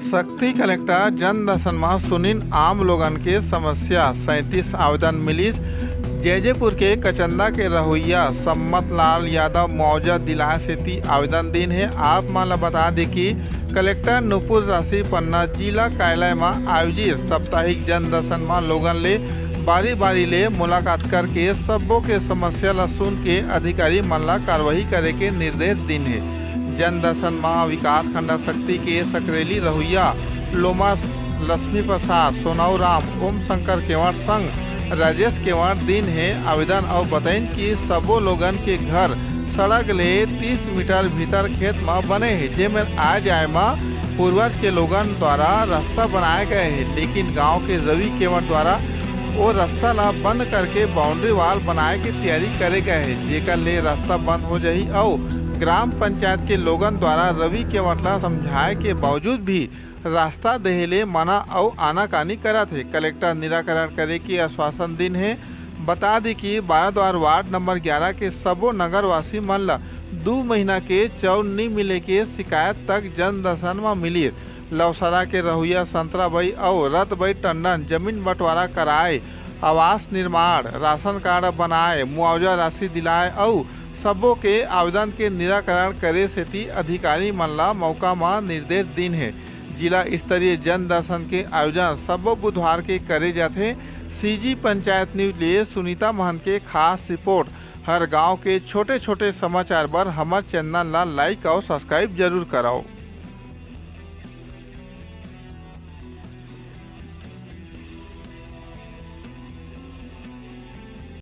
शक्ति कलेक्टर जन दर्शन में सुनिन आम लोगन के समस्या 37 आवेदन मिली। जैजेपुर के कचंदा के रहोइया सम्मत लाल यादव मुआवजा दिलाए सेती आवेदन दिन है। आप मान बता दें कि कलेक्टर नुपुर राशि पन्ना जिला कार्यालय में आयोजित साप्ताहिक जन दर्शन में लोगन ले बारी बारी ले मुलाकात करके सबों के समस्या ला सुन के अधिकारी मन ला कार्रवाई करे के निर्देश दिन है। जन दर्शन में विकास खंड शक्ति के सकरेली रहुइया लोमा लक्ष्मी प्रसाद सोनाऊ राम ओम शंकर केवट संघ राजेश केवट दिन है आवेदन और बताइन कि सबो लोगन के घर सड़क ले 30 मीटर भीतर खेत में बने हैं, जेमें आ जाए में पूर्वज के लोगन द्वारा रास्ता बनाए गए हैं, लेकिन गांव के रवि केवट द्वारा वो रास्ता ला बंद करके बाउंड्री वाल बनाए की तैयारी करे गए है, जेकर ले रास्ता बंद हो जाही और ग्राम पंचायत के लोगन द्वारा रवि केवट ला समझाए के बावजूद भी रास्ता देहले मना और आनाकानी करत है। कलेक्टर निराकरण करे की आश्वासन दिन है। बता दी कि बाराद्वार वार्ड नंबर 11 के सबो नगरवासी मन ला 2 महीना के चौर नहीं मिले के शिकायत तक जन दर्शन में मिली। लवसरा के रहुइया संतराबाई और रतबाई टंडन जमीन बंटवारा कराए, आवास निर्माण, राशन कार्ड बनाए, मुआवजा राशि दिलाए और सबों के आवेदन के निराकरण करे सेती अधिकारी मन ला मौका में निर्देश दिन है। जिला स्तरीय जन दर्शन के आयोजन सबो बुधवार के करे जाते। सीजी पंचायत न्यूज लिए सुनीता महंत के खास रिपोर्ट। हर गांव के छोटे छोटे समाचार पर हमारे चैनल ला लाइक और सब्सक्राइब जरूर कराओ।